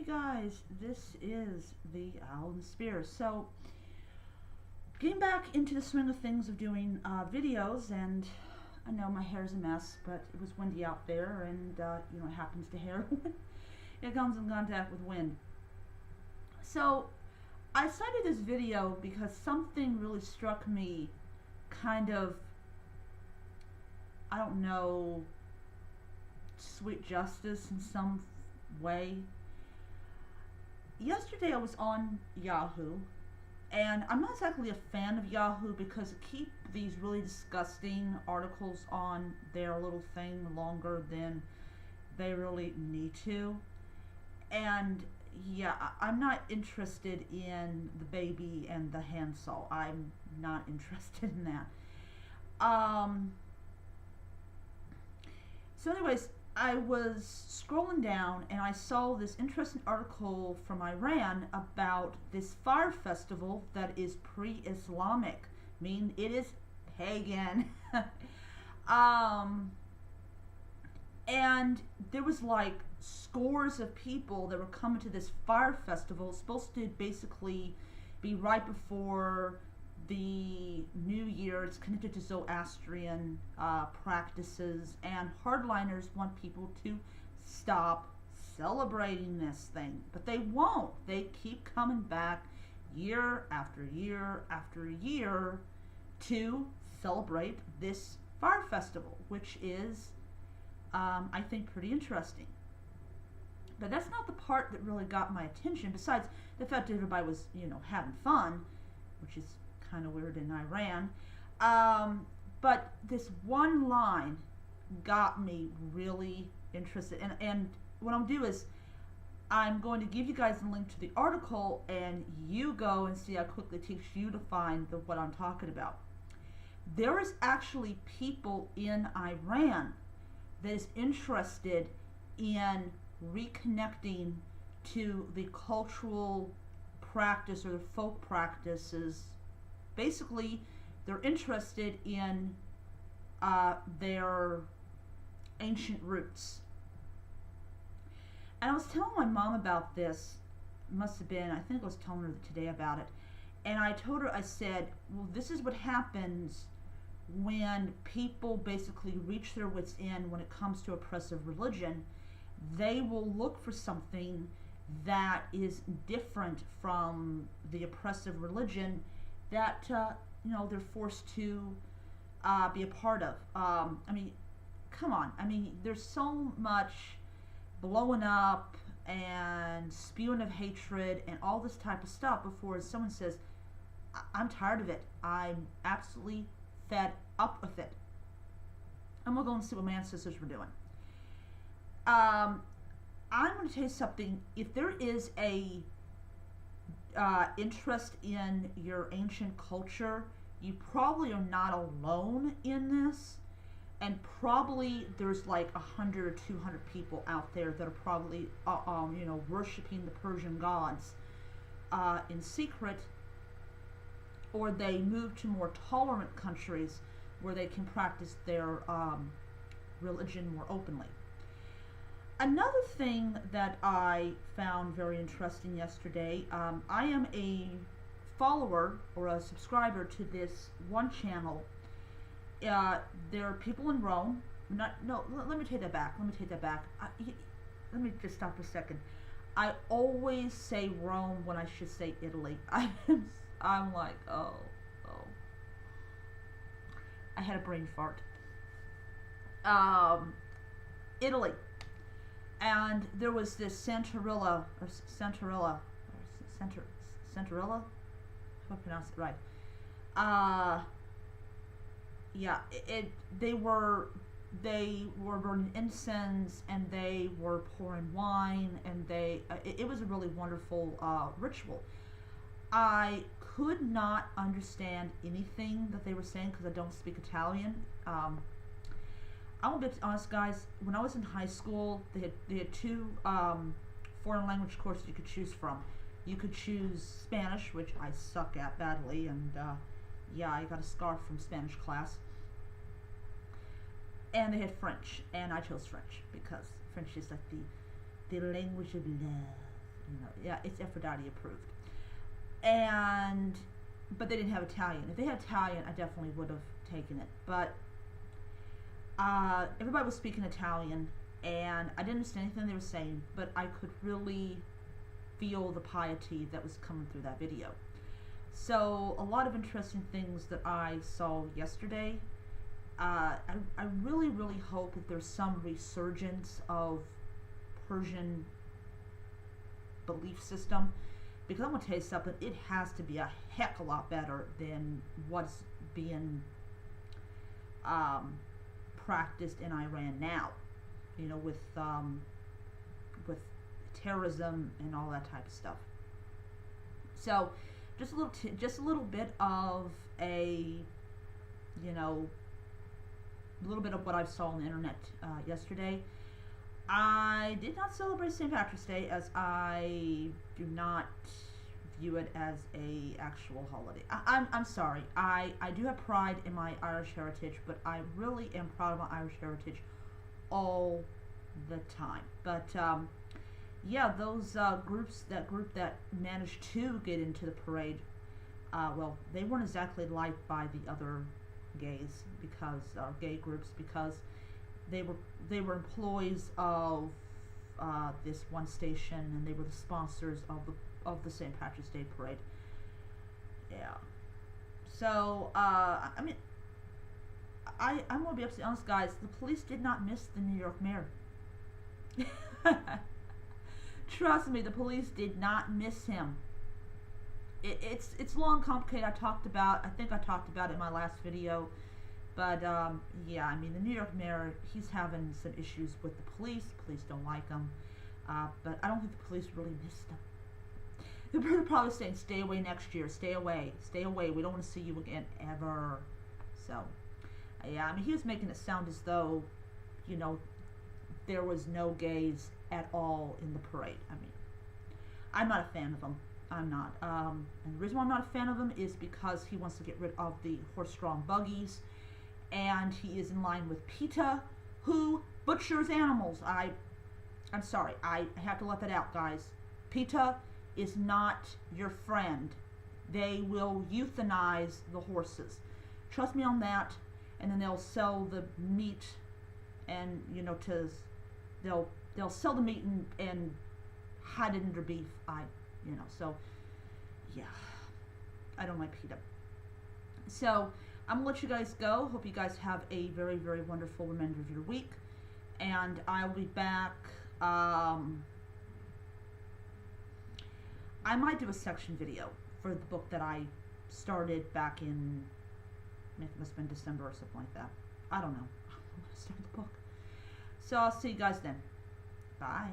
guys, this is the Alan Spears. So, getting back into the swing of things of doing videos, and I know my hair's a mess, but it was windy out there, and it happens to hair. It comes in contact with wind. So, I cited this video because something really struck me, kind of, I don't know, sweet justice in some way. Yesterday I was on Yahoo, and I'm not exactly a fan of Yahoo because it keeps these really disgusting articles on their little thing longer than they really need to. And yeah, I'm not interested in the baby and the handsaw. I'm not interested in that. So anyways, I was scrolling down and I saw this interesting article from Iran about this fire festival that is pre-Islamic. I mean, it is pagan. And there was like scores of people that were coming to this fire festival. It's supposed to basically be right before the New Year. It's connected to Zoroastrian practices, and hardliners want people to stop celebrating this thing, but they won't. They keep coming back year after year after year to celebrate this fire festival, which is, I think, pretty interesting. But that's not the part that really got my attention, besides the fact that everybody was, having fun, which is kind of weird in Iran. But this one line got me really interested. And what I'm going to do is I'm going to give you guys a link to the article, and you go and see how quickly it takes you to find what I'm talking about. There is actually people in Iran that is interested in reconnecting to the cultural practice or the folk practices. Basically, they're interested in their ancient roots. And I was telling my mom about this, must have been, I think I was telling her today about it, and I told her, I said, well, this is what happens when people basically reach their wits' end when it comes to oppressive religion. They will look for something that is different from the oppressive religion that they're forced to be a part of. I mean, come on. I mean, there's so much blowing up and spewing of hatred and all this type of stuff before someone says, I'm tired of it. I'm absolutely fed up with it. I'm going to go and see what my ancestors were doing. I'm going to tell you something. If there is a interest in your ancient culture, you probably are not alone in this, and probably there's like 100 or 200 people out there that are probably worshiping the Persian gods in secret, or they move to more tolerant countries where they can practice their religion more openly. Another thing that I found very interesting yesterday, I am a follower or a subscriber to this one channel. There are people in Rome. Let me take that back. Let me just stop for a second. I always say Rome when I should say Italy. I'm like, oh. I had a brain fart. Italy. And there was this Santarilla, I hope I pronounced it right. They were burning incense, and they were pouring wine, and it was a really wonderful ritual. I could not understand anything that they were saying because I don't speak Italian. I'll be honest, guys. When I was in high school, they had two foreign language courses you could choose from. You could choose Spanish, which I suck at badly, and I got a scarf from Spanish class. And they had French, and I chose French because French is like the language of love. yeah, it's Aphrodite approved. And but they didn't have Italian. If they had Italian, I definitely would have taken it. But everybody was speaking Italian, and I didn't understand anything they were saying, but I could really feel the piety that was coming through that video. So a lot of interesting things that I saw yesterday. I really, really hope that there's some resurgence of Persian belief system, because I'm going to tell you something, it has to be a heck of a lot better than what's being practiced in Iran now, with terrorism and all that type of stuff. So just a little bit of a little bit of what I saw on the internet yesterday. I did not celebrate St. Patrick's Day, as I do not view it as a actual holiday. I'm sorry. I do have pride in my Irish heritage, but I really am proud of my Irish heritage all the time. But yeah, those groups, that group that managed to get into the parade, well, they weren't exactly liked by the other gays, because gay groups, because they were employees of this one station, and they were the sponsors of the St. Patrick's Day parade. Yeah. So I mean, I'm gonna be absolutely honest, guys. The police did not miss the New York mayor. Trust me, the police did not miss him. It's long, complicated. I think I talked about it in my last video. But yeah, I mean, the New York mayor, he's having some issues with the police. The police don't like him. But I don't think the police really missed him. They're probably saying, stay away next year. Stay away. Stay away. We don't want to see you again, ever. So, yeah, I mean, he was making it sound as though, there was no gays at all in the parade. I mean, I'm not a fan of him. I'm not. And the reason why I'm not a fan of him is because he wants to get rid of the horse-drawn buggies. And he is in line with PETA, who butchers animals. I'm sorry, I have to let that out, guys. PETA is not your friend. They will euthanize the horses. Trust me on that. And then they'll sell the meat, and they'll sell the meat and hide it under beef. So yeah, I don't like PETA. So I'm going to let you guys go. Hope you guys have a very, very wonderful remainder of your week. And I'll be back. I might do a section video for the book that I started back in, it must have been December or something like that. I don't know. I'm going to start the book. So I'll see you guys then. Bye.